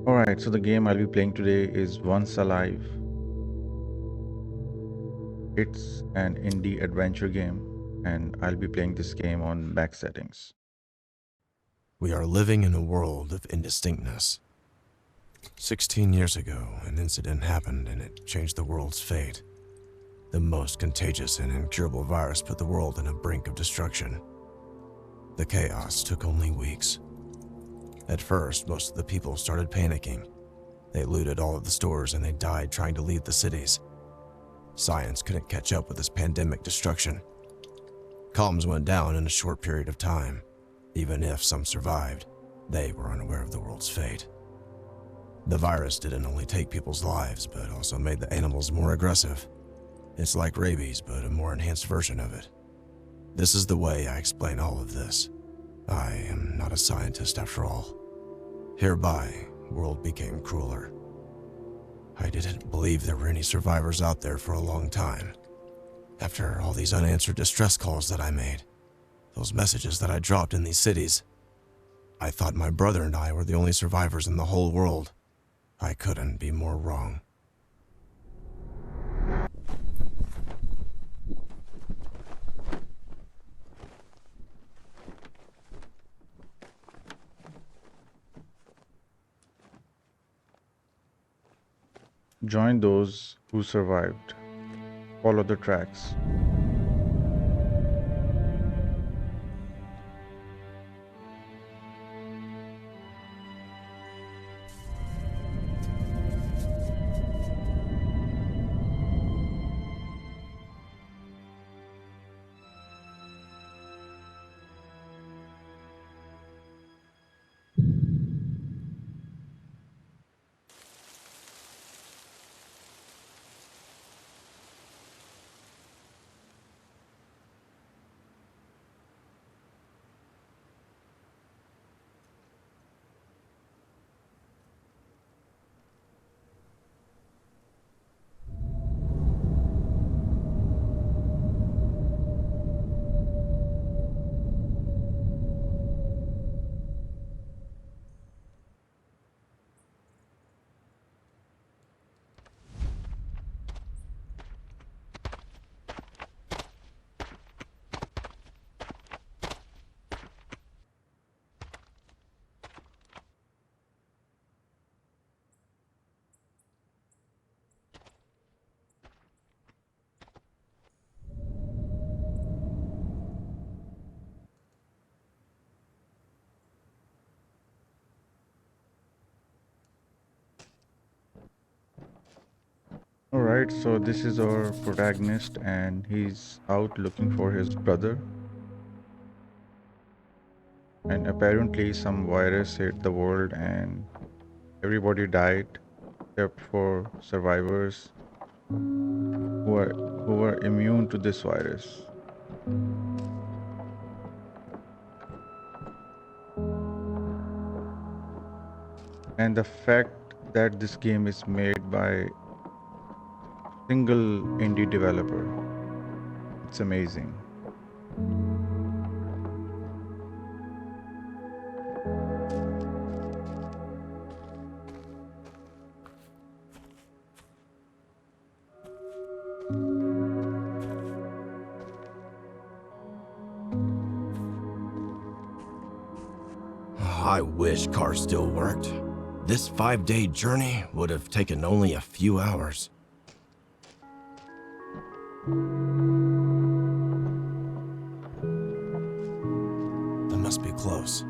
Alright, so the game I'll be playing today is Once Alive. It's an indie adventure game, and I'll be playing this game on back settings. We are living in a world of indistinctness. 16 years ago, an incident happened and it changed the world's fate. The most contagious and incurable virus put the world on a brink of destruction. The chaos took only weeks. At first, most of the people started panicking. They looted all of the stores and they died trying to leave the cities. Science couldn't catch up with this pandemic destruction. Comms went down in a short period of time. Even if some survived, they were unaware of the world's fate. The virus didn't only take people's lives, but also made the animals more aggressive. It's like rabies, but a more enhanced version of it. This is the way I explain all of this. I am not a scientist after all. Hereby, world became crueler. I didn't believe there were any survivors out there for a long time. After all these unanswered distress calls that I made, those messages that I dropped in these cities, I thought my brother and I were the only survivors in the whole world. I couldn't be more wrong. Join those who survived. Follow the tracks. Alright, so this is our protagonist, and he's out looking for his brother. And apparently some virus hit the world and everybody died except for survivors who are immune to this virus. And the fact that this game is made by single indie developer, it's amazing. I wish cars still worked. This 5-day journey would have taken only a few hours. That must be close.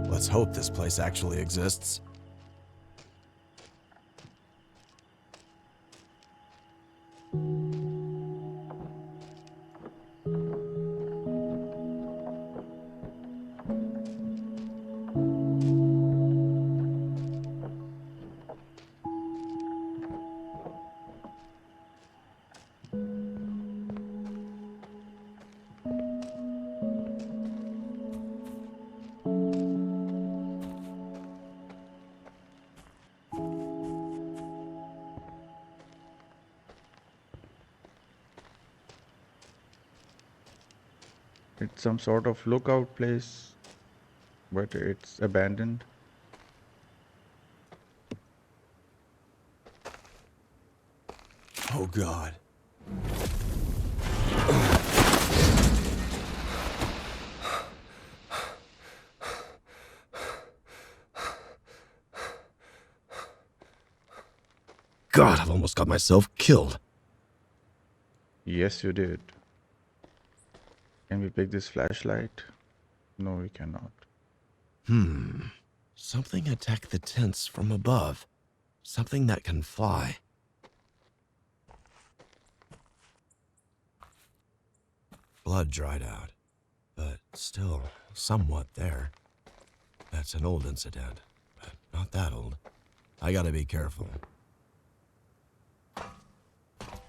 Let's hope this place actually exists. It's some sort of lookout place, but it's abandoned. Oh God. God, I've almost got myself killed. Yes, you did. Can we pick this flashlight? No, we cannot. Something attacked the tents from above. Something that can fly. Blood dried out, but still somewhat there. That's an old incident, but not that old. I gotta be careful.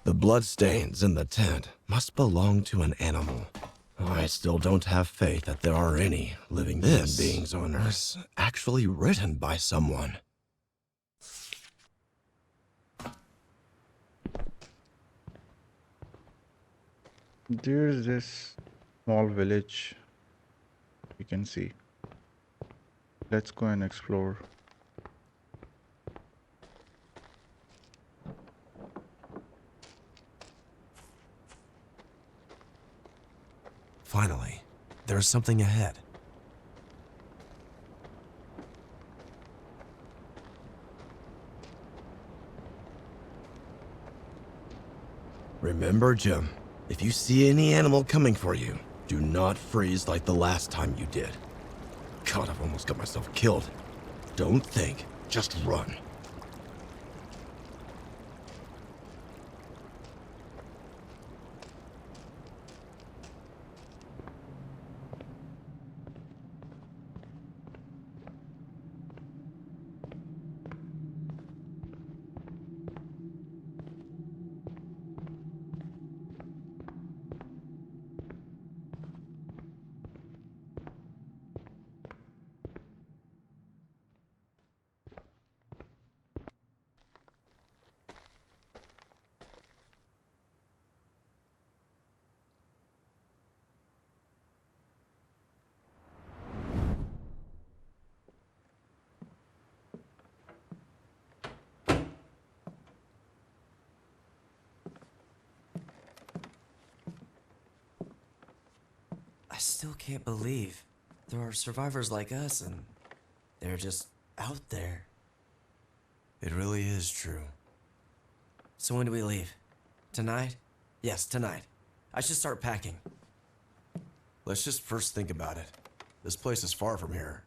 The bloodstains in the tent must belong to an animal. I still don't have faith that there are any living human beings on Earth. This was actually written by someone. There's this small village you can see. Let's go and explore. Finally, there's something ahead. Remember, Jim, if you see any animal coming for you, do not freeze like the last time you did. God, I've almost got myself killed. Don't think, just run. I still can't believe there are survivors like us and they're just out there. It really is true. So when do we leave? Tonight? Yes, tonight. I should start packing. Let's just first think about it. This place is far from here.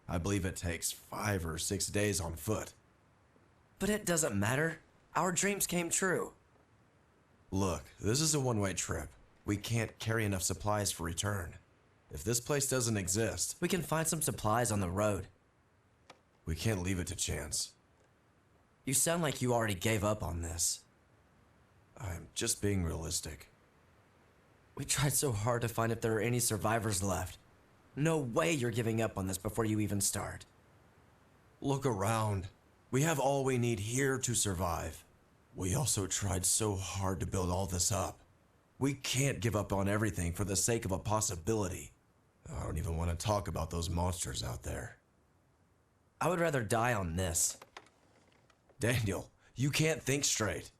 I believe it takes 5 or 6 days on foot. But it doesn't matter. Our dreams came true. Look, this is a one-way trip. We can't carry enough supplies for return. If this place doesn't exist, We can find some supplies on the road. we can't leave it to chance. You sound like you already gave up on this. I'm just being realistic. We tried so hard to find if there are any survivors left. No way you're giving up on this before you even start. Look around. We have all we need here to survive. We also tried so hard to build all this up. We can't give up on everything for the sake of a possibility. I don't even want to talk about those monsters out there. I would rather die on this. Daniel, you can't think straight.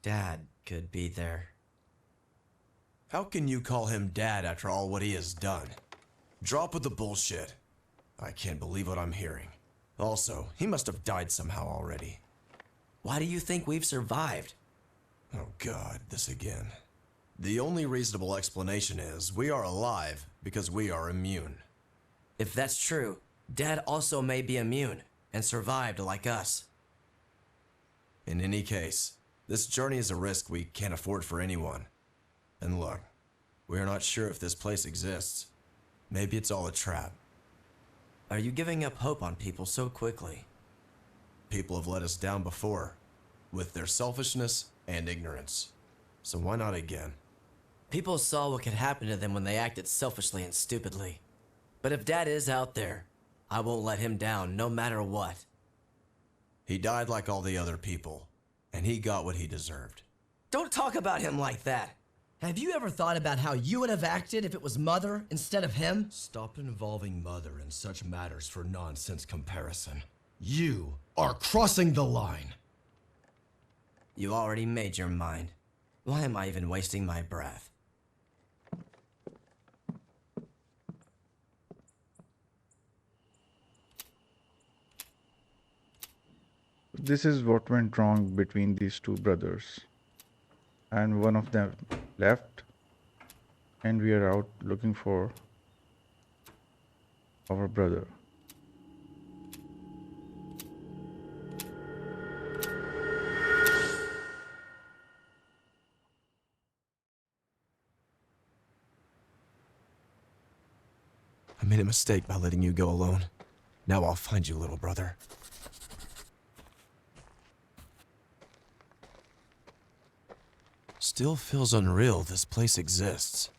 Dad could be there. How can you call him dad after all what he has done? Drop with the bullshit. I can't believe what I'm hearing. Also, he must have died somehow already. Why do you think we've survived? Oh God, this again. The only reasonable explanation is we are alive because we are immune. If that's true, Dad also may be immune and survived like us. In any case, this journey is a risk we can't afford for anyone. And look, we are not sure if this place exists. Maybe it's all a trap. Are you giving up hope on people so quickly? People have let us down before, with their selfishness and ignorance. So why not again? People saw what could happen to them when they acted selfishly and stupidly. But if Dad is out there, I won't let him down no matter what. He died like all the other people, and he got what he deserved. Don't talk about him like that. Have you ever thought about how you would have acted if it was Mother instead of him? Stop involving Mother in such matters for nonsense comparison. You are crossing the line. You already made your mind. Why am I even wasting my breath? This is what went wrong between these two brothers. And one of them left, and we are out looking for our brother. I made a mistake by letting you go alone. Now I'll find you, little brother. Still feels unreal this place exists.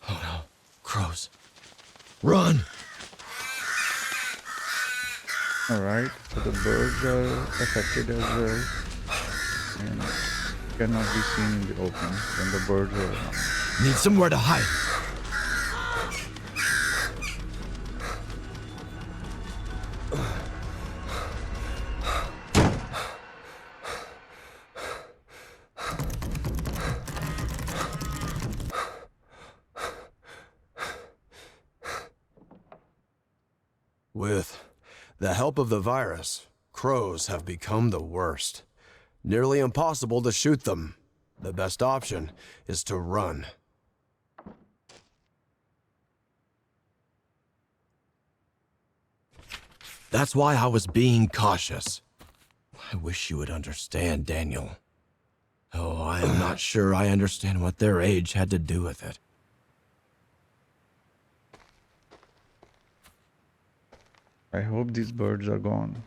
Oh no, crows. Run! Alright, so the birds are affected as well, and cannot be seen in the open when the birds are around. Need somewhere to hide. With the help of the virus, crows have become the worst. Nearly impossible to shoot them. The best option is to run. That's why I was being cautious. I wish you would understand, Daniel. Oh, I am not sure I understand what their age had to do with it. I hope these birds are gone.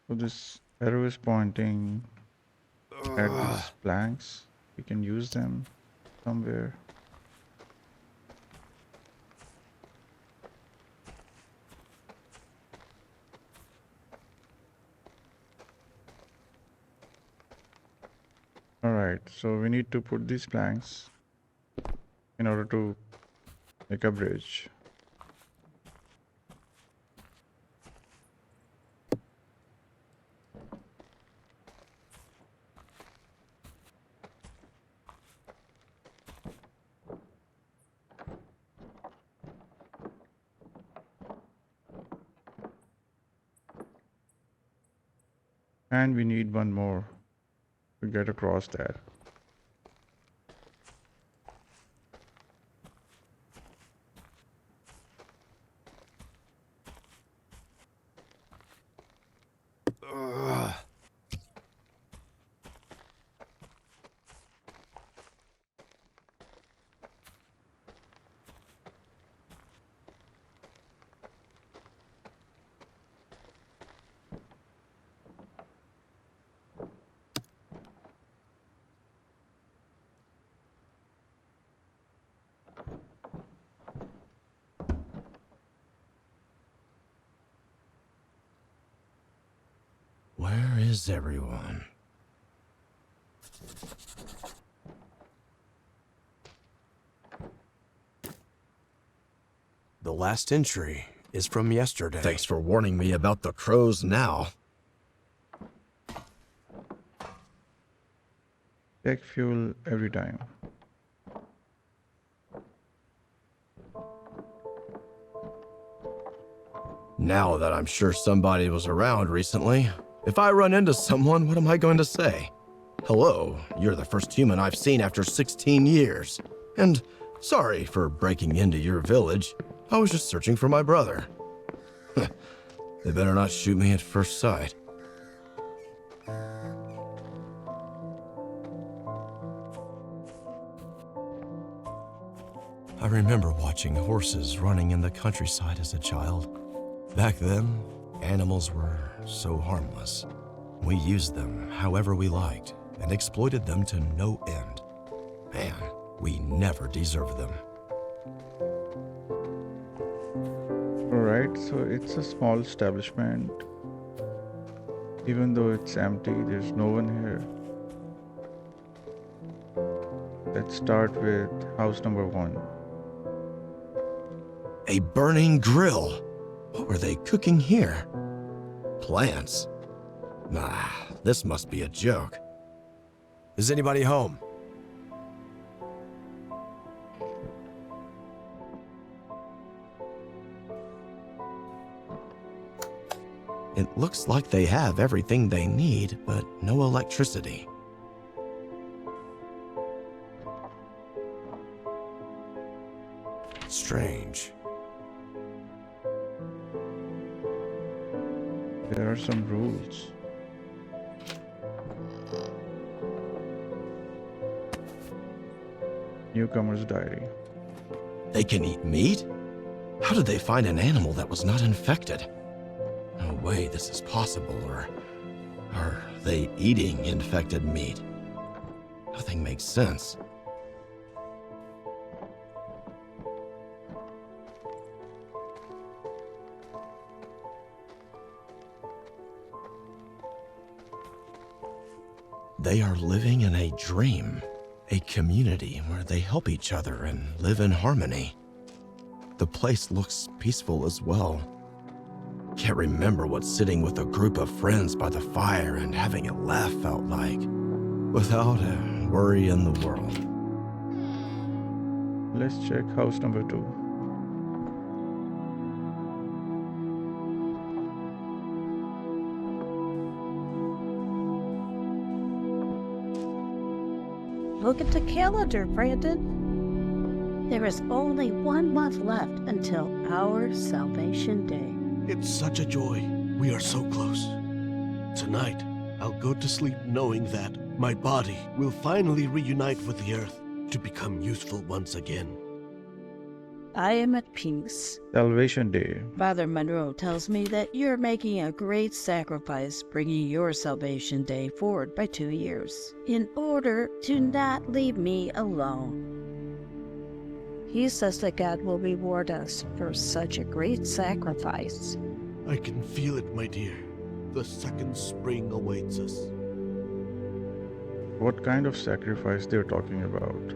So this arrow is pointing at these planks. We can use them somewhere. Alright, so we need to put these planks in order to make a bridge. And we need one more to get across that. Where is everyone? The last entry is from yesterday. Thanks for warning me about the crows now. Check fuel every time. Now that I'm sure somebody was around recently, if I run into someone, what am I going to say? Hello, you're the first human I've seen after 16 years. And sorry for breaking into your village. I was just searching for my brother. They better not shoot me at first sight. I remember watching horses running in the countryside as a child. Back then, animals were so harmless. We used them however we liked and exploited them to no end. We never deserve them. Alright, so it's a small establishment. Even though it's empty, there's no one here. Let's start with house number 1. A burning grill. What were they cooking here? Plants? Nah, this must be a joke. Is anybody home? It looks like they have everything they need, but no electricity. Strange. There are some rules. Newcomer's diary. They can eat meat? How did they find an animal that was not infected? No way this is possible, or are they eating infected meat? Nothing makes sense. They are living in a dream, a community where they help each other and live in harmony. The place looks peaceful as well. Can't remember what sitting with a group of friends by the fire and having a laugh felt like, without a worry in the world. Let's check house number 2. Look at the calendar, Brandon. There is only 1 month left until our Salvation Day. It's such a joy. We are so close. Tonight, I'll go to sleep knowing that my body will finally reunite with the Earth to become useful once again. I am at peace. Salvation Day. Father Monroe tells me that you're making a great sacrifice bringing your Salvation Day forward by 2 years in order to not leave me alone. He says that God will reward us for such a great sacrifice. I can feel it, my dear. The second spring awaits us. What kind of sacrifice they're talking about?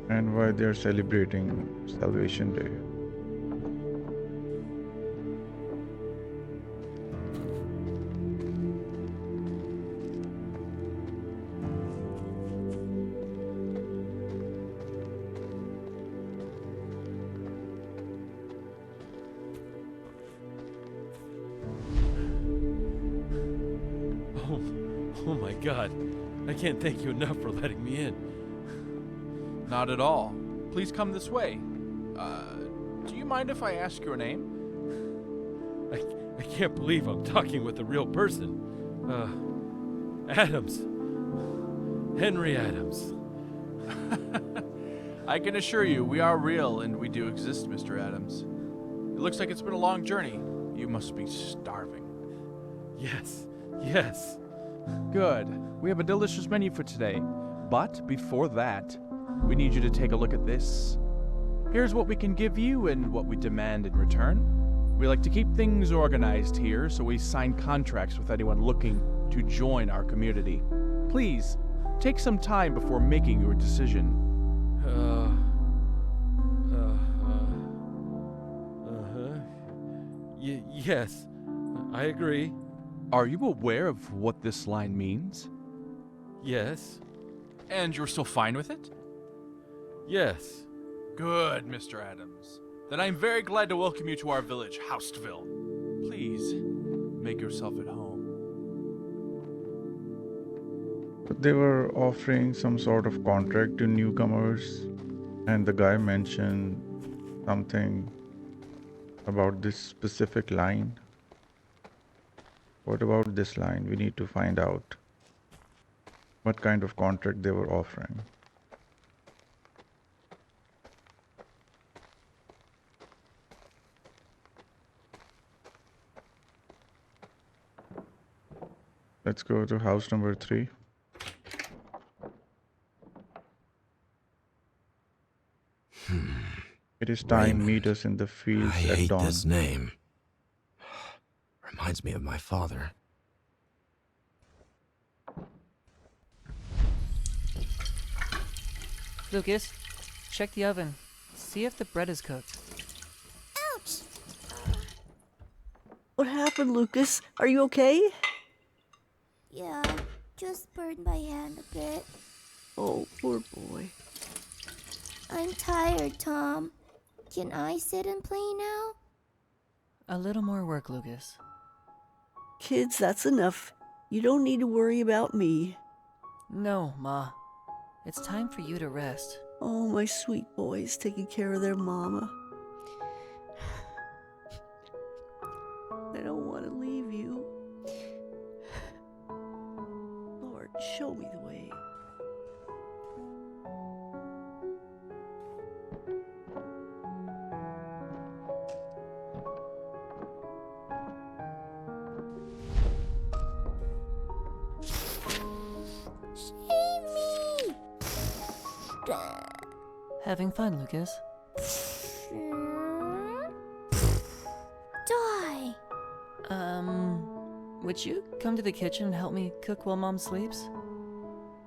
And why they're celebrating Salvation Day? Oh my God. I can't thank you enough for letting me in. Not at all. Please come this way. Do you mind if I ask your name? I can't believe I'm talking with a real person. Adams. Henry Adams. I can assure you, we are real and we do exist, Mr. Adams. It looks like it's been a long journey. You must be starving. Yes, yes. Good. We have a delicious menu for today. But before that, we need you to take a look at this. Here's what we can give you and what we demand in return. We like to keep things organized here, so we sign contracts with anyone looking to join our community. Please, take some time before making your decision. Yes, I agree. Are you aware of what this line means? Yes, And you're still fine with it? yes. Good, Mr. Adams. Then I'm very glad to welcome you to our village, Houseville. Please, make yourself at home. But they were offering some sort of contract to newcomers, and the guy mentioned something about this specific line. What about this line? We need to find out what kind of contract they were offering. Let's go to house number 3. is time. Raymond. Meet us in the I fields at hate dawn. this name. Reminds me of my father. Lucas, check the oven. See if the bread is cooked. Ouch! What happened, Lucas? Are you okay? Yeah, just burned my hand a bit. Oh, poor boy. I'm tired, Tom. Can I sit and play now? A little more work, Lucas. Kids, that's enough. You don't need to worry about me. No, Ma. It's time for you to rest. Oh, my sweet boys taking care of their mama. I don't want to leave you. Lord, show me the way. Save me! Having fun, Lucas? Die! Would you come to the kitchen and help me cook while Mom sleeps?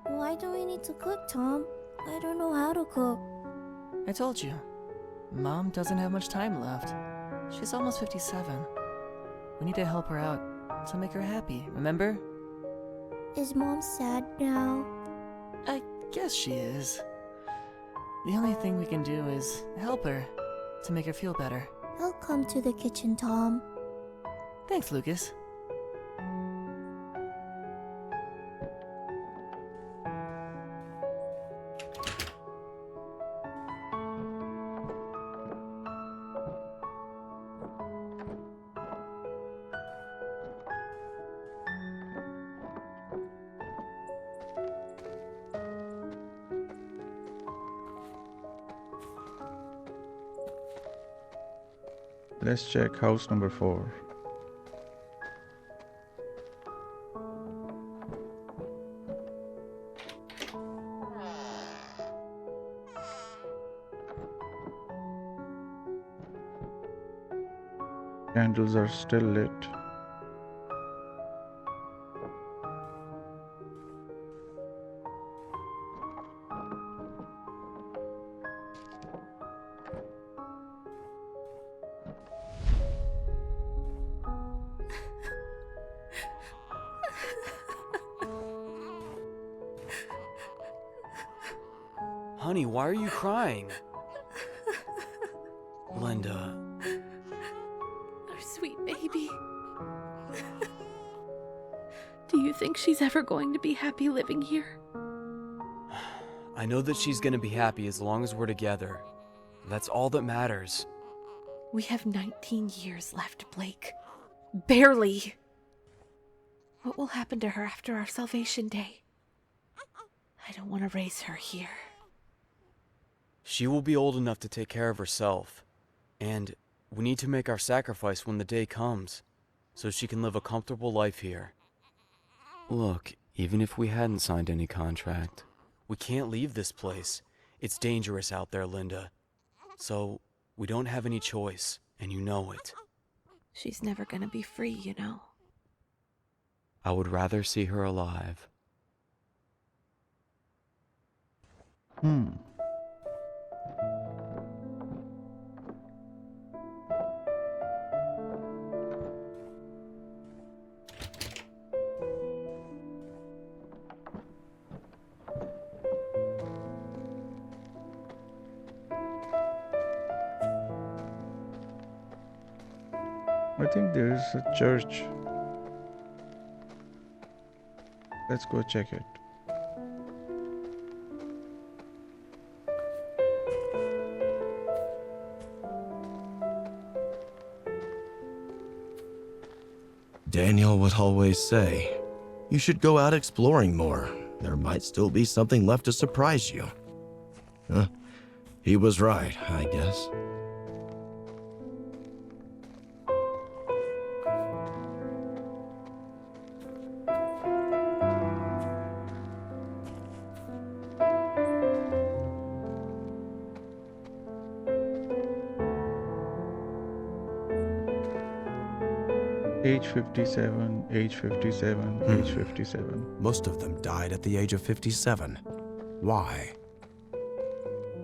Why do we need to cook, Tom? I don't know how to cook. I told you. Mom doesn't have much time left. She's almost 57. We need to help her out to make her happy, remember? Is Mom sad now? I guess she is. The only thing we can do is help her to make her feel better. I'll come to the kitchen, Tom. Thanks, Lucas. Let's check house number 4. Candles are still lit. Honey, why are you crying? Linda. Our sweet baby. Do you think she's ever going to be happy living here? I know that she's gonna be happy as long as we're together. That's all that matters. We have 19 years left, Blake. Barely. What will happen to her after our salvation day? I don't want to raise her here. She will be old enough to take care of herself. And we need to make our sacrifice when the day comes, so she can live a comfortable life here. Look, even if we hadn't signed any contract, we can't leave this place. It's dangerous out there, Linda. So, we don't have any choice, and you know it. She's never gonna be free, you know. I would rather see her alive. I think there's a church. Let's go check it. Daniel would always say, you should go out exploring more. There might still be something left to surprise you. Huh? He was right, I guess. Age 57, age 57, age 57. Most of them died at the age of 57. Why?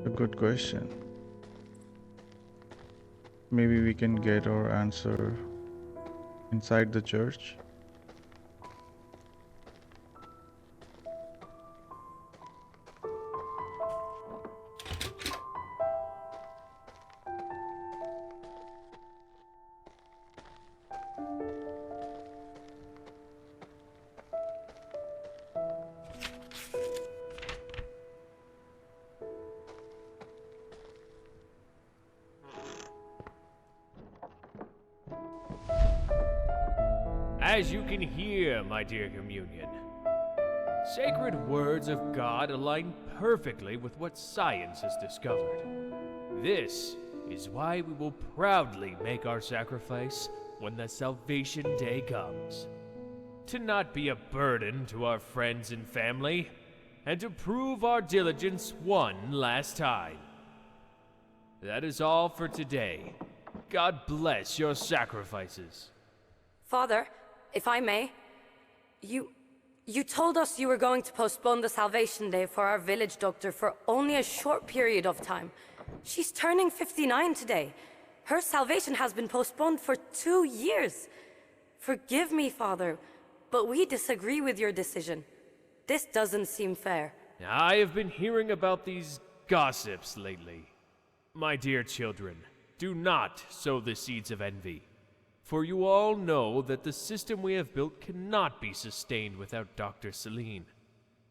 A good question. Maybe we can get our answer inside the church. As you can hear, my dear communion, sacred words of God align perfectly with what science has discovered. This is why we will proudly make our sacrifice when the salvation day comes. To not be a burden to our friends and family, and to prove our diligence one last time. That is all for today. God bless your sacrifices. Father, if I may, you told us you were going to postpone the Salvation Day for our village doctor for only a short period of time. She's turning 59 today. Her salvation has been postponed for 2 years. Forgive me, Father, but we disagree with your decision. This doesn't seem fair. I have been hearing about these gossips lately. My dear children, do not sow the seeds of envy. For you all know that the system we have built cannot be sustained without Dr. Celine.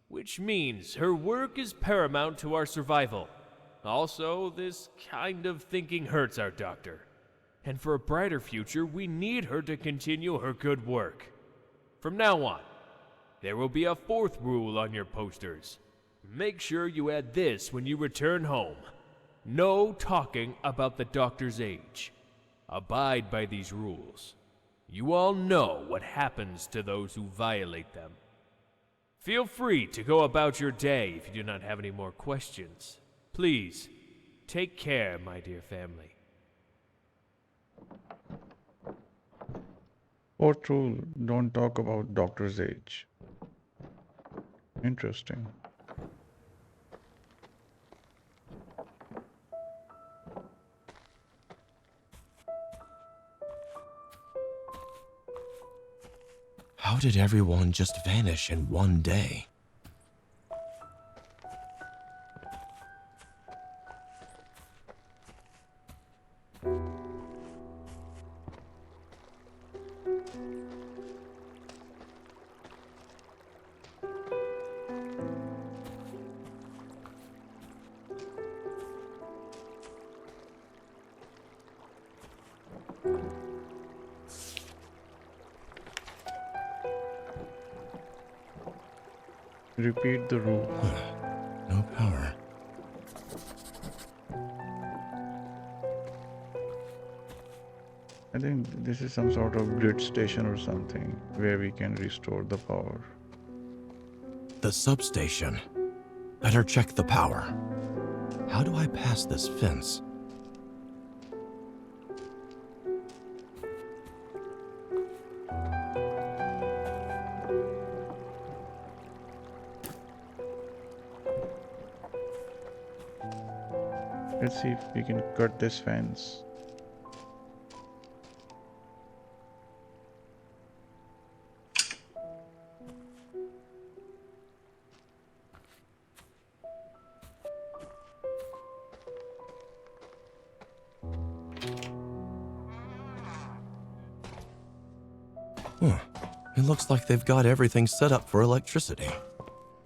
Which means her work is paramount to our survival. Also, this kind of thinking hurts our doctor. And for a brighter future, we need her to continue her good work. From now on, there will be a fourth rule on your posters. Make sure you add this when you return home. No talking about the doctor's age. Abide by these rules. You all know what happens to those who violate them. Feel free to go about your day if you do not have any more questions. Please, take care, my dear family. Fourth rule, don't talk about doctor's age. Interesting. How did everyone just vanish in one day? Repeat the rule. No power. I think this is some sort of grid station or something where we can restore the power. The substation. Better check the power. How do I pass this fence? Let's see if we can cut this fence. It looks like they've got everything set up for electricity.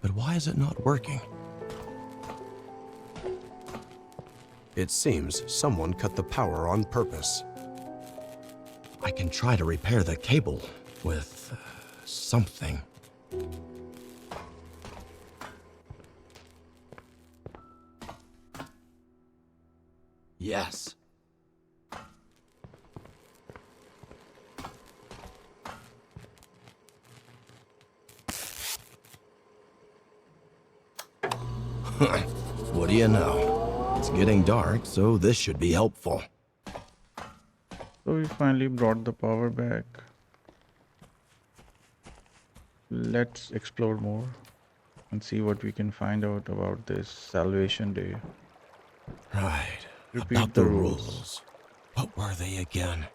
But why is it not working? It seems someone cut the power on purpose. I can try to repair the cable with something. Yes. What do you know? It's getting dark, so this should be helpful. So we finally brought the power back. let's explore more and see what we can find out about this Salvation Day. Right. Repeat About the the rules. rules. What were they again?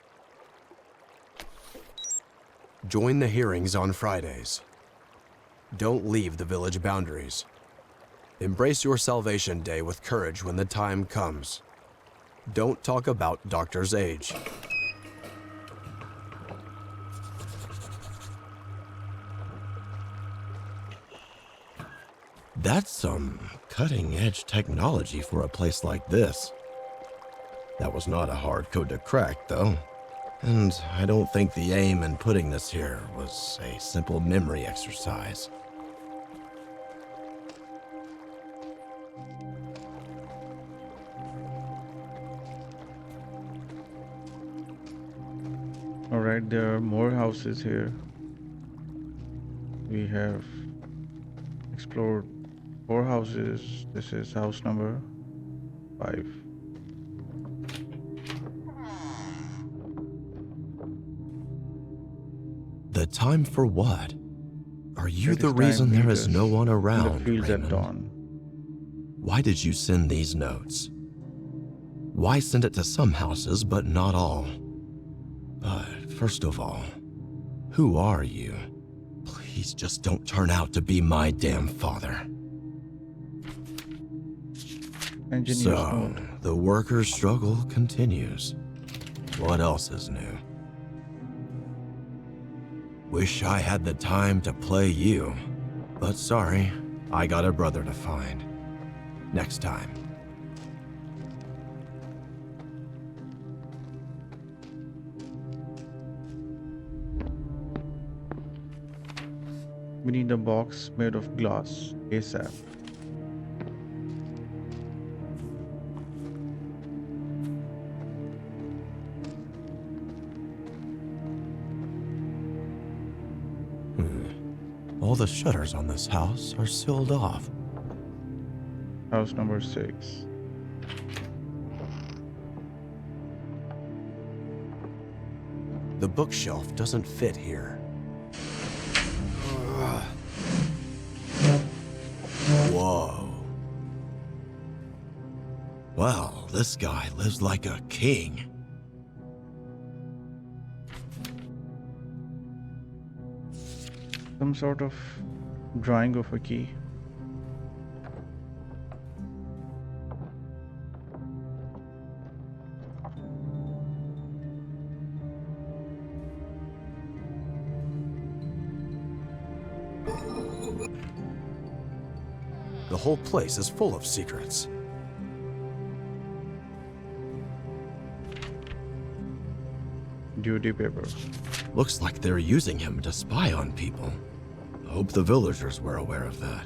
Join the hearings on Fridays. Don't leave the village boundaries. Embrace your Salvation Day with courage when the time comes. Don't talk about Doctor's age. That's some cutting-edge technology for a place like this. That was not a hard code to crack, though. And I don't think the aim in putting this here was a simple memory exercise. Alright, there are more houses here. We have explored 4 houses. This is house number 5. The time for what? Are you It the is reason time there meet is us no one in around, the fields at Raymond? dawn. Why did you send these notes? Why send it to some houses but not all? But first of all, who are you? Please just don't turn out to be my damn father. Engineer's So, note. the workers' struggle continues. What else is new? Wish I had the time to play you, but sorry, I got a brother to find. Next time. We need a box made of glass ASAP. All the shutters on this house are sealed off. House number 6. The bookshelf doesn't fit here. Whoa. Well, this guy lives like a king. Some sort of drawing of a key. The whole place is full of secrets. Duty paper. Looks like they're using him to spy on people. I hope the villagers were aware of that.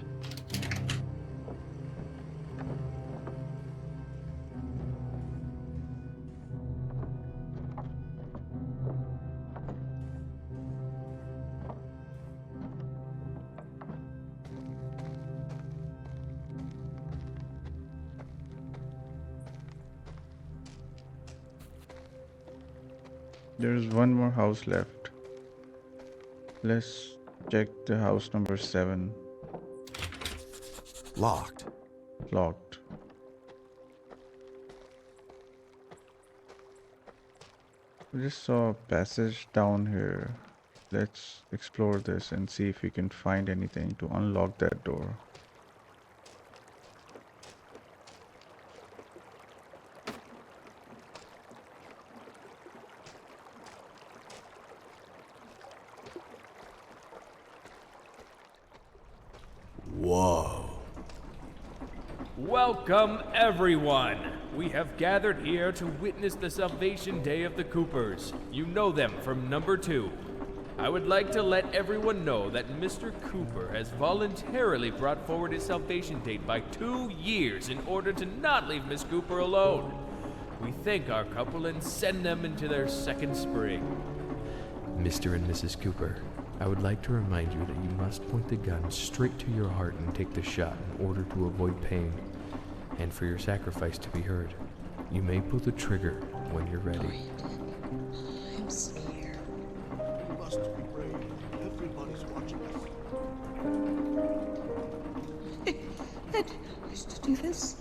There's one more house left. Let's check the house number 7. Locked. Locked. We just saw a passage down here. Let's explore this and see if we can find anything to unlock that door. Whoa. Welcome, everyone! We have gathered here to witness the Salvation Day of the Coopers. You know them from number 2. I would like to let everyone know that Mr. Cooper has voluntarily brought forward his salvation date by 2 years in order to not leave Miss Cooper alone. We thank our couple and send them into their second spring. Mr. and Mrs. Cooper, I would like to remind you that you must point the gun straight to your heart and take the shot in order to avoid pain, and for your sacrifice to be heard. You may pull the trigger when you're ready. I'm scared. We must be brave. Everybody's watching us. Ed, used to do this.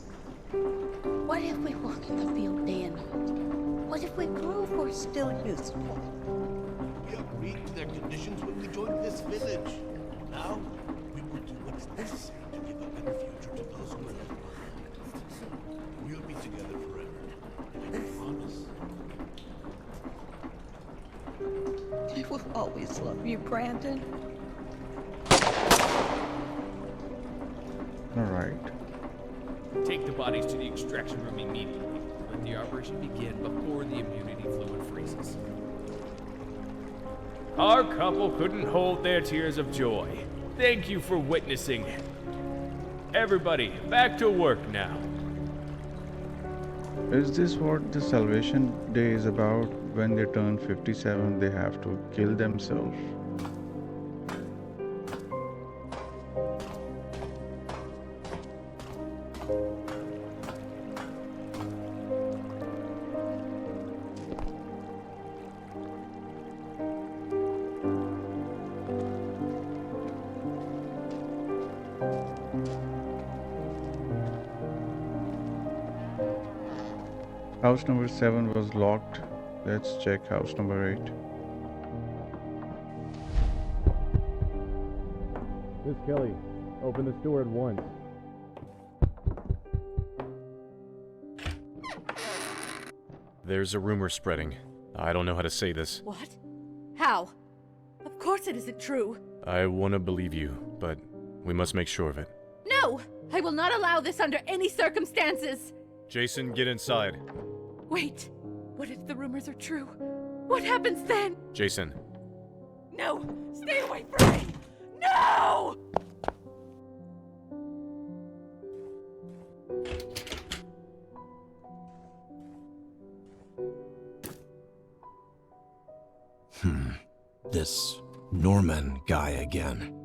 What if we work in the field day and night? What if we prove we're still useful? We agreed to their conditions when we joined this village. Now, we will do what is necessary to give a better future to those who are left behind. We'll be together forever. I promise. I will always love you, Brandon. All right. Take the bodies to the extraction room immediately. Let the operation begin before the immunity fluid freezes. Our couple couldn't hold their tears of joy. Thank you for witnessing. Everybody, back to work now. Is this what the Salvation Day is about? When they turn 57, they have to kill themselves? House number 7 was locked. Let's check house number 8. Miss Kelly, open this door at once. There's a rumor spreading. I don't know how to say this. What? How? Of course it isn't true. I want to believe you, but we must make sure of it. No! I will not allow this under any circumstances! Jason, get inside. Wait, what if the rumors are true? What happens then? Jason. No! Stay away from me! No! This Norman guy again.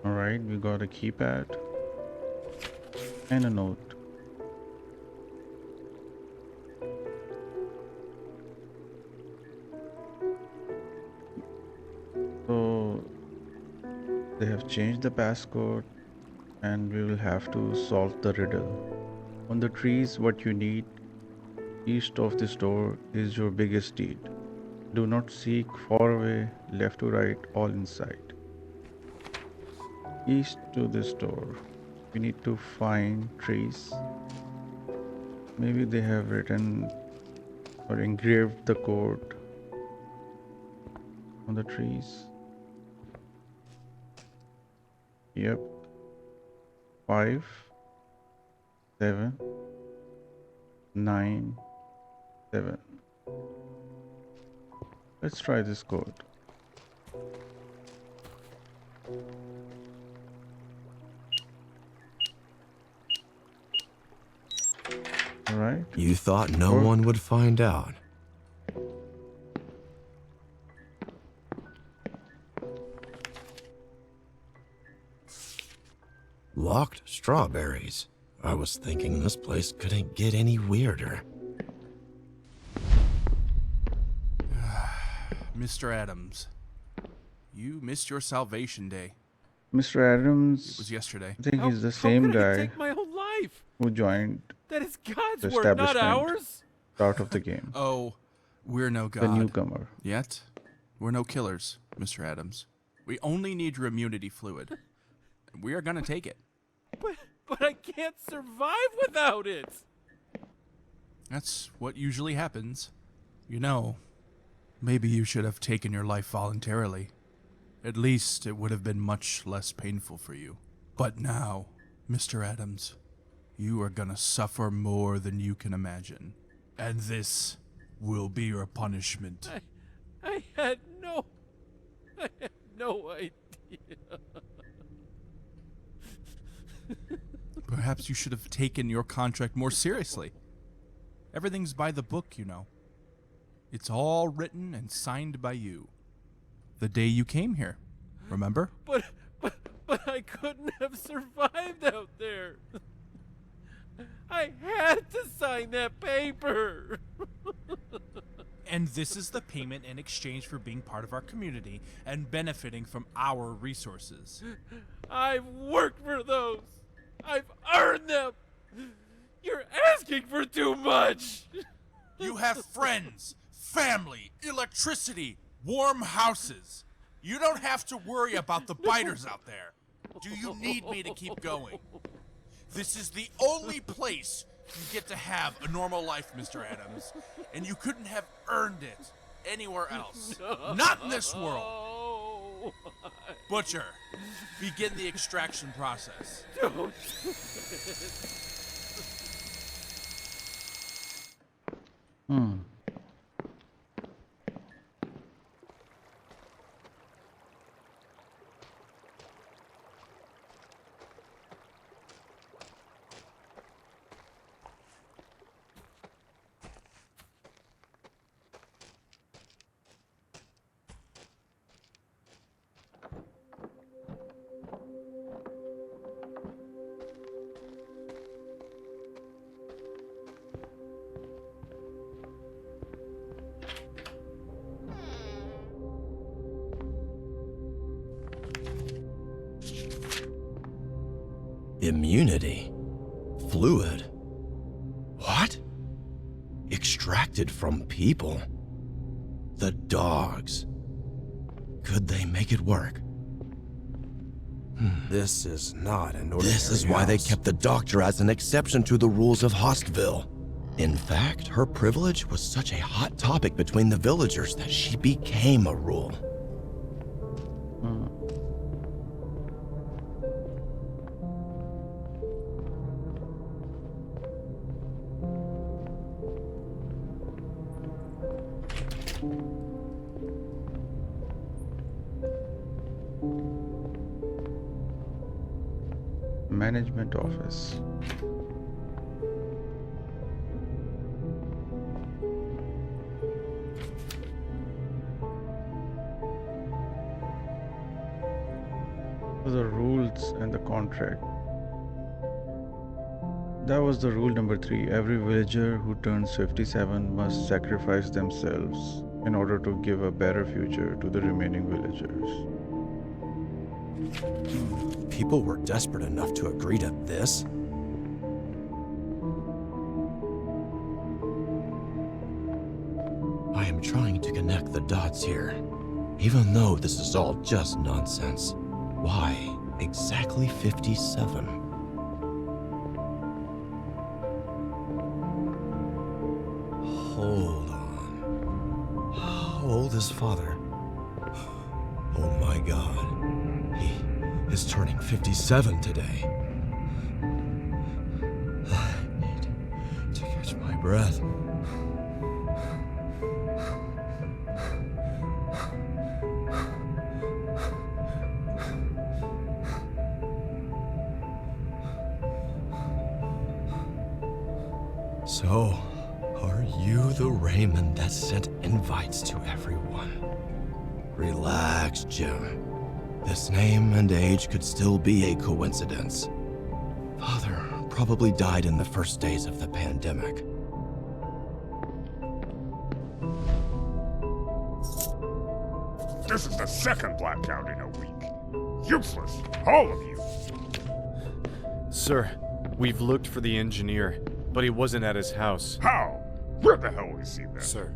Alright, we got a keypad and a note. So they have changed the passcode and we will have to solve the riddle. On the trees, what you need east of this door is your biggest deed. Do not seek far away, left to right, all inside. East to this door, we need to find trees. Maybe they have written or engraved the code on the trees. Yep. 5, 7, 9, 7. Let's try this code. Alright. You thought no one would find out. Locked strawberries. I was thinking this place couldn't get any weirder. Mr. Adams, you missed your Salvation Day. Mr. Adams. It was yesterday. I think he's the same How guy could I take my whole life? who joined That is God's the work, not establishment ours. out of the game. Oh, we're no god. The newcomer. Yet, we're no killers, Mr. Adams. We only need your immunity fluid. We are gonna take it. But I can't survive without it. That's what usually happens. You know, maybe you should have taken your life voluntarily. At least it would have been much less painful for you. But now, Mr. Adams, you are gonna suffer more than you can imagine. And this will be your punishment. I had no idea. Perhaps you should have taken your contract more seriously. Everything's by the book, you know. It's all written and signed by you. The day you came here, remember? But I couldn't have survived out there. I had to sign that paper. And this is the payment in exchange for being part of our community and benefiting from our resources. I've worked for those. I've earned them. You're asking for too much. You have friends, family, electricity, warm houses. You don't have to worry about the biters out there. Do you need me to keep going? This is the only place you get to have a normal life, Mr. Adams, and you couldn't have earned it anywhere else. No. Not in this world. Butcher, begin the extraction process. Don't. Immunity? Fluid? What? Extracted from people? The dogs. Could they make it work? This is not an ordinary This is why they kept the doctor as an exception to the rules of Hostville. In fact, her privilege was such a hot topic between the villagers that she became a rule. Management office. The rules and the contract. That was the rule number 3. Every villager who turns 57 must sacrifice themselves in order to give a better future to the remaining villagers. People were desperate enough to agree to this? I am trying to connect the dots here. Even though this is all just nonsense. Why exactly 57? Hold on. How old is father? Oh my god. He is turning 57 today. I need to catch my breath. So, are you the Raymond that sent invites to everyone? Relax, Jim. This name and age could still be a coincidence. Father probably died in the first days of the pandemic. This is the second blackout in a week. Useless, all of you. Sir, we've looked for the engineer, but he wasn't at his house. How? Where the hell is he then? Sir,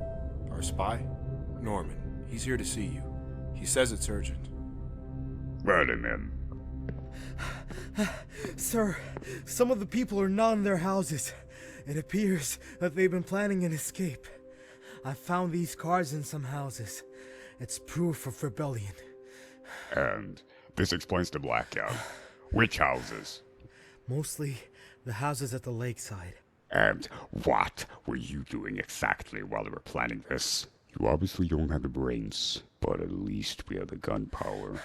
our spy, Norman, he's here to see you. He says it's urgent. Let him in. Sir, some of the people are not in their houses. It appears that they've been planning an escape. I found these cards in some houses. It's proof of rebellion. And this explains the blackout. Which houses? Mostly the houses at the lakeside. And what were you doing exactly while they were planning this? You obviously don't have the brains, but at least we have the gunpowder.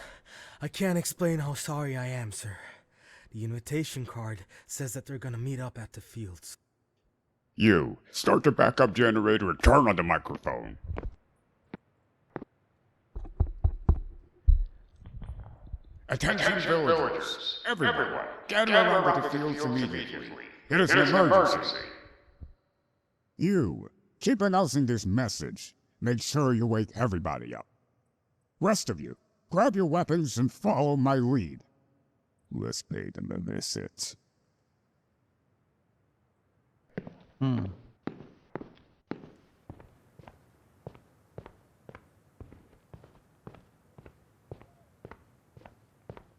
I can't explain how sorry I am, sir. The invitation card says that they're gonna meet up at the fields. You, start the backup generator and turn on the microphone. Attention villagers! Everyone, gather around the fields immediately. It is an emergency. You, keep announcing this message. Make sure you wake everybody up. Rest of you, grab your weapons and follow my lead. Let's pay them a visit.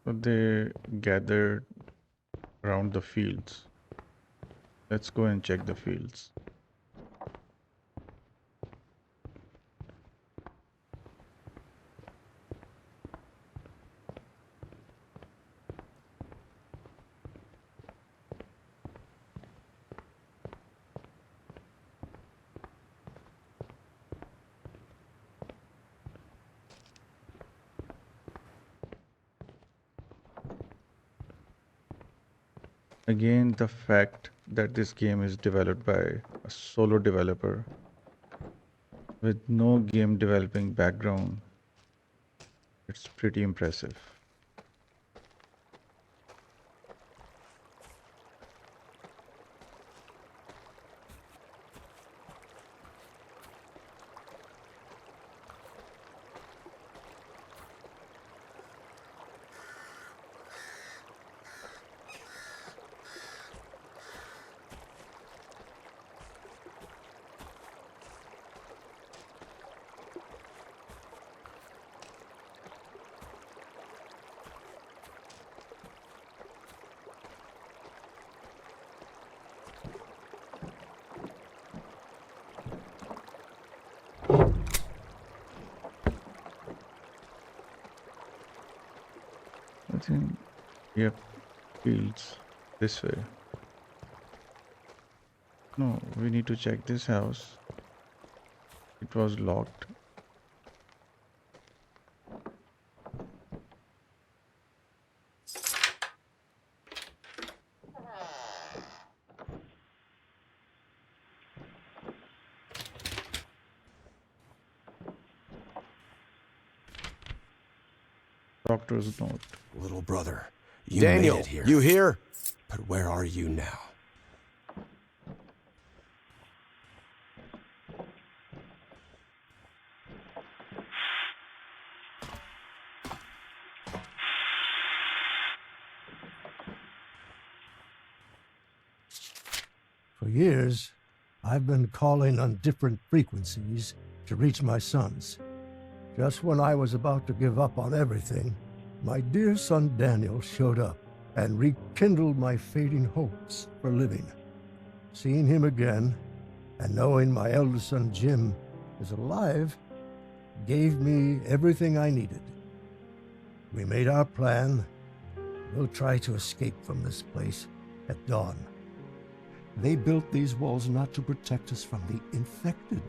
So they gathered around the fields. Let's go and check the fields. Again, the fact that this game is developed by a solo developer with no game developing background, it's pretty impressive. I think, yep, fields this way. No, we need to check this house. It was locked. Doctor's note. Little brother, you Daniel, made it here. you here? But where are you now? For years, I've been calling on different frequencies to reach my sons. Just when I was about to give up on everything, my dear son Daniel showed up and rekindled my fading hopes for living. Seeing him again, and knowing my eldest son Jim is alive, gave me everything I needed. We made our plan. We'll try to escape from this place at dawn. They built these walls not to protect us from the infected,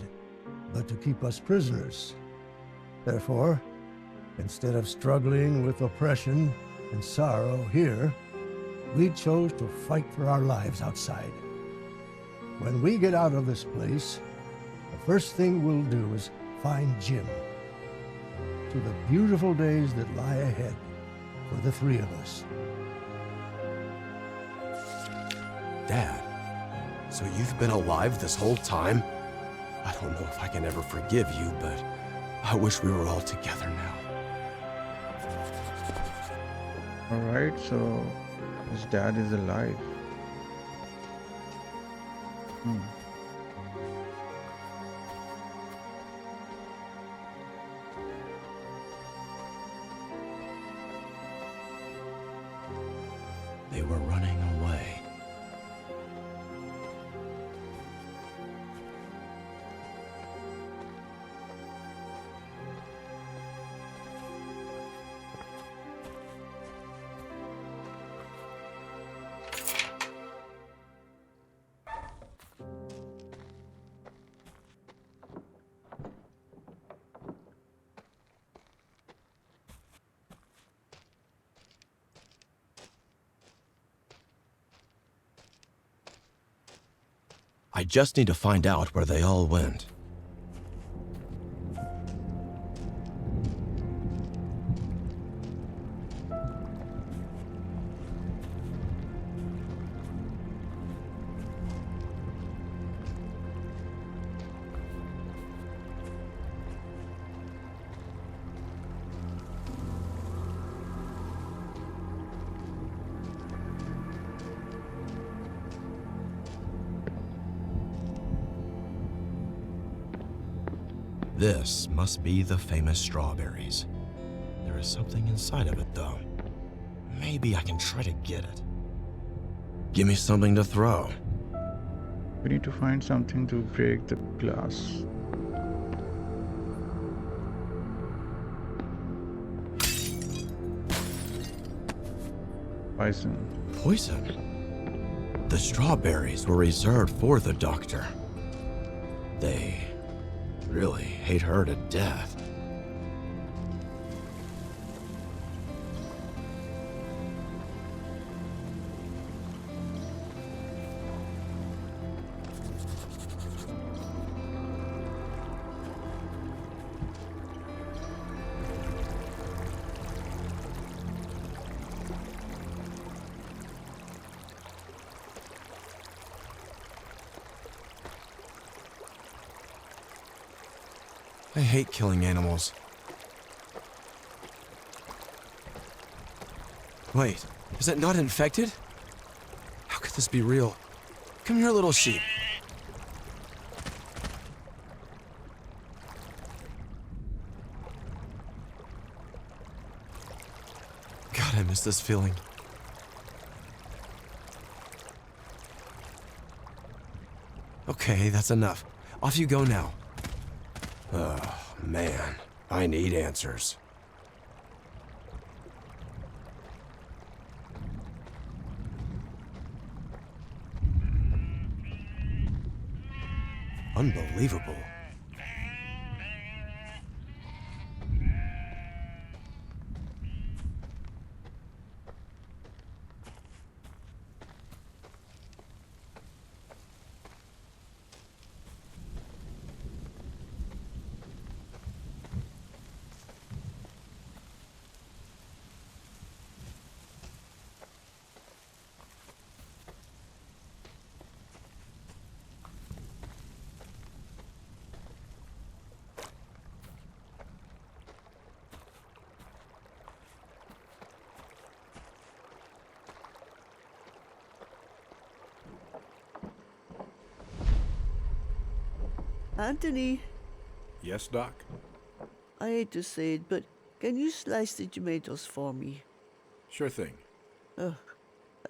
but to keep us prisoners. Therefore, instead of struggling with oppression and sorrow here, we chose to fight for our lives outside. When we get out of this place, the first thing we'll do is find Jim. To the beautiful days that lie ahead for the three of us. Dad, so you've been alive this whole time? I don't know if I can ever forgive you, but I wish we were all together now. Alright, so his dad is alive. They were running away. I just need to find out where they all went. This must be the famous strawberries. There is something inside of it, though. Maybe I can try to get it. Give me something to throw. We need to find something to break the glass. Poison. Poison? The strawberries were reserved for the doctor. They really hate her to death. I hate killing animals. Wait, is it not infected? How could this be real? Come here, little sheep. God, I miss this feeling. Okay, that's enough. Off you go now. Oh, man. I need answers. Unbelievable. Anthony, Yes, Doc? I hate to say it, but can you slice the tomatoes for me? Sure thing. Ugh,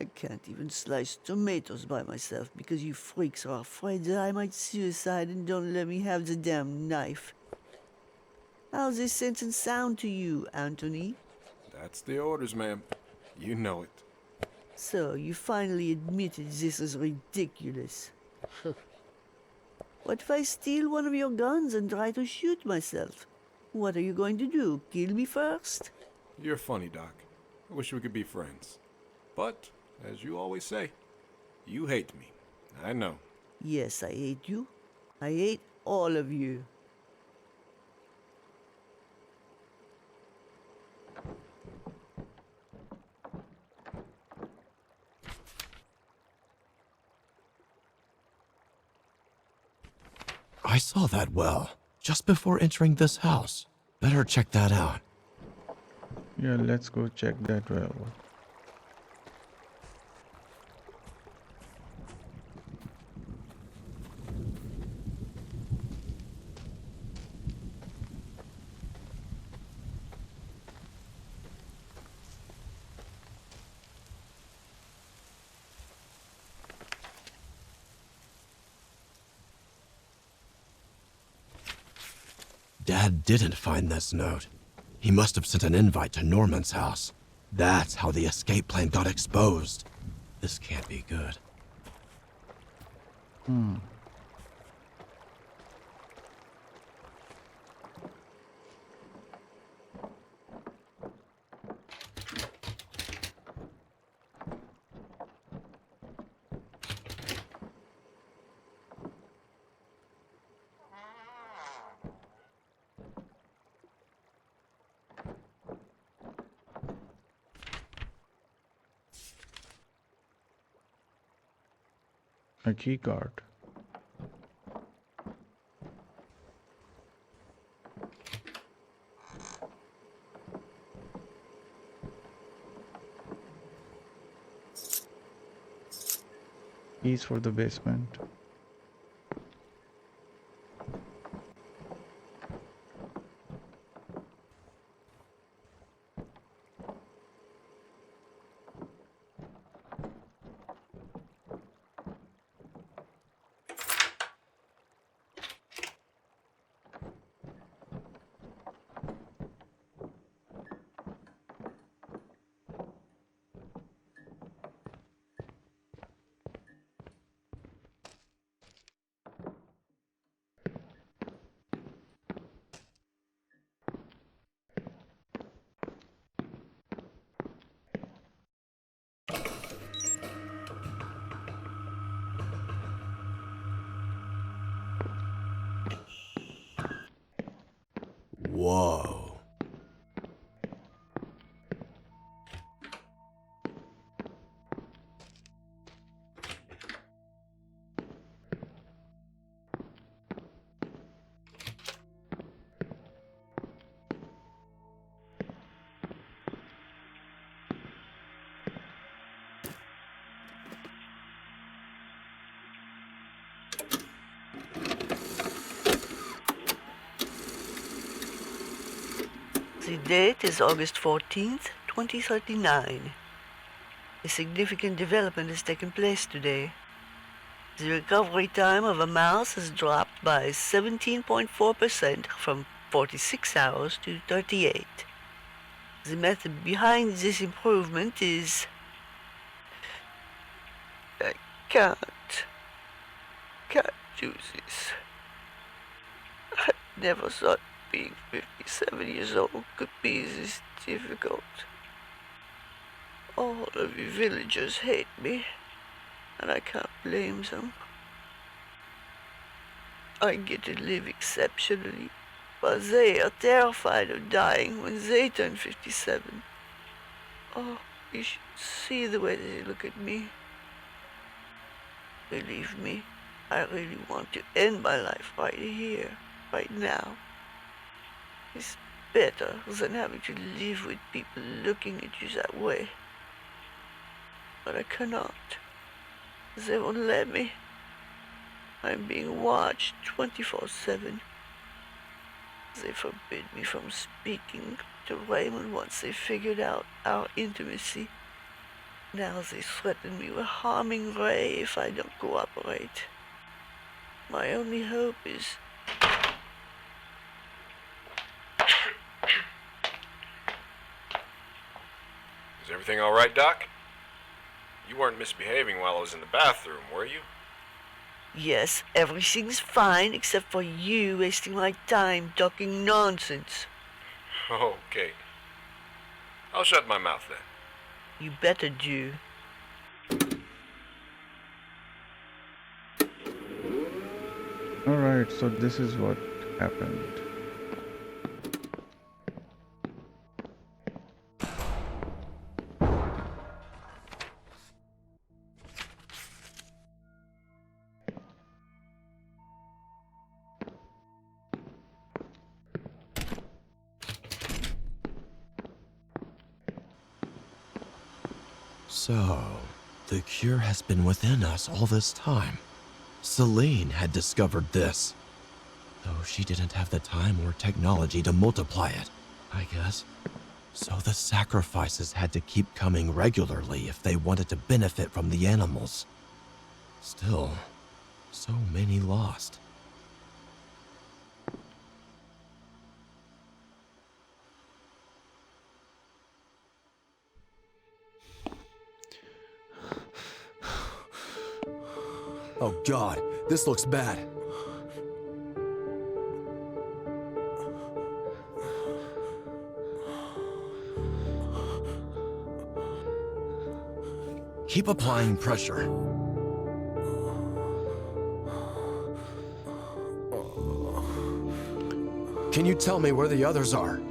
I can't even slice tomatoes by myself because you freaks are afraid that I might suicide and don't let me have the damn knife. How's this sentence sound to you, Anthony? That's the orders, ma'am. You know it. So, you finally admitted this is ridiculous. What if I steal one of your guns and try to shoot myself? What are you going to do, kill me first? You're funny, Doc. I wish we could be friends. But, as you always say, you hate me. I know. Yes, I hate you. I hate all of you. I saw that well just before entering this house. Better check that out. Yeah, let's go check that well. Dad didn't find this note. He must have sent an invite to Norman's house. That's how the escape plan got exposed. This can't be good. A key card. Keys for the basement. Whoa. The date is August 14th, 2039. A significant development has taken place today. The recovery time of a mouse has dropped by 17.4% from 46 hours to 38. The method behind this improvement is... I can't do this. I never thought being 57 years old could be this difficult. All of you villagers hate me, and I can't blame them. I get to live exceptionally, while they are terrified of dying when they turn 57. Oh, you should see the way they look at me. Believe me, I really want to end my life right here, right now. It's better than having to live with people looking at you that way. But I cannot. They won't let me. I'm being watched 24/7. They forbid me from speaking to Raymond once they figured out our intimacy. Now they threaten me with harming Ray if I don't cooperate. My only hope is... Is everything all right, Doc? You weren't misbehaving while I was in the bathroom, were you? Yes, everything's fine except for you wasting my time talking nonsense. Okay. I'll shut my mouth then. You better do. Alright, so this is what happened. So, the cure has been within us all this time. Celine had discovered this, though she didn't have the time or technology to multiply it, I guess. So the sacrifices had to keep coming regularly if they wanted to benefit from the animals. Still, so many lost. Oh God, this looks bad. Keep applying pressure. Can you tell me where the others are?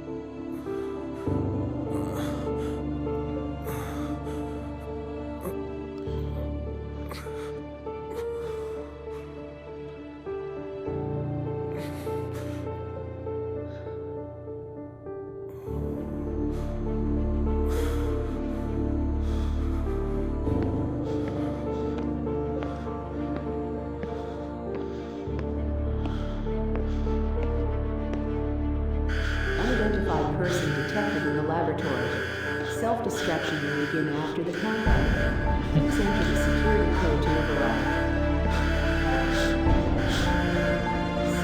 person detected in the laboratory. Self-destruction will begin after the countdown. Please enter the security code to override.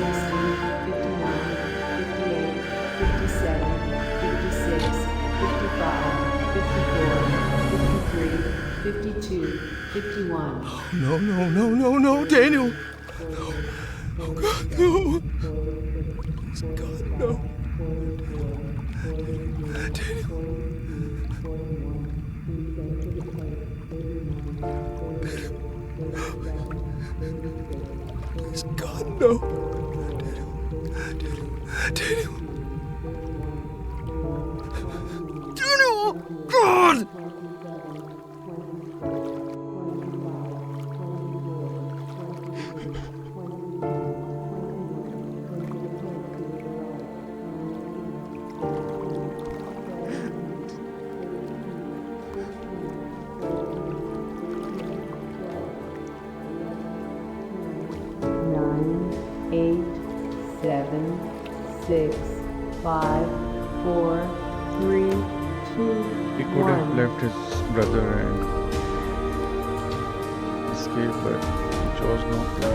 60, 59, 58, 57, 56, 55, 54, 53, 52, 51. No, no, no, no, no, Daniel! No. Oh, God, no! Please, God, no. Daniel. Please, God, no. Daniel. Daniel! God! Seven, 6, 5, 4, 3, 2, He could have 1. left his brother and escaped, but he chose not to.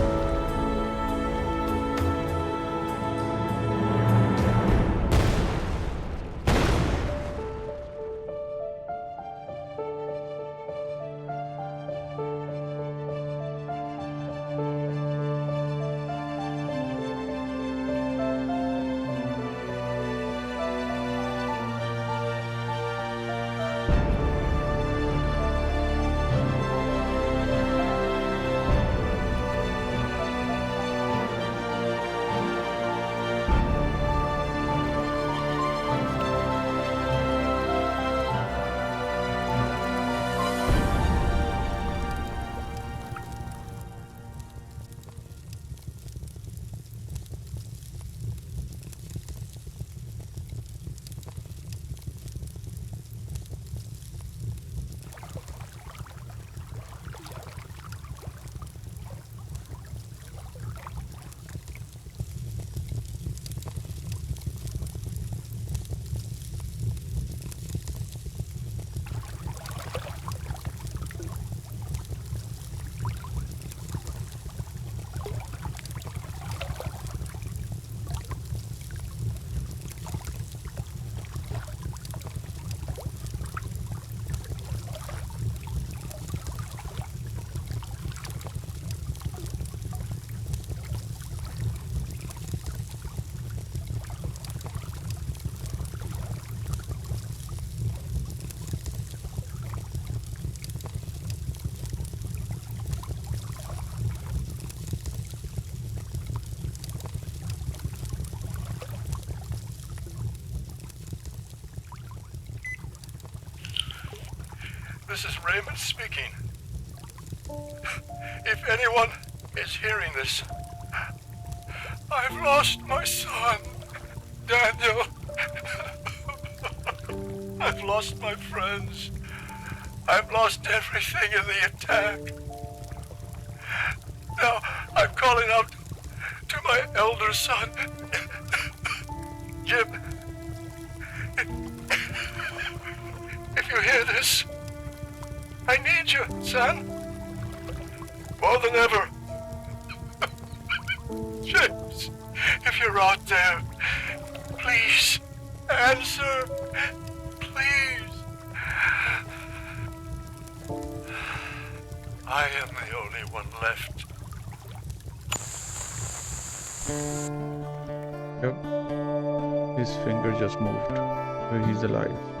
This is Raymond speaking. If anyone is hearing this, I've lost my son, Daniel. I've lost my friends. I've lost everything in the attack. Now I'm calling out to my elder son, Jim. If you hear this, I need you, son. More than ever. James, if you're out there, please answer. Please. I am the only one left. Yep. His finger just moved. So he's alive.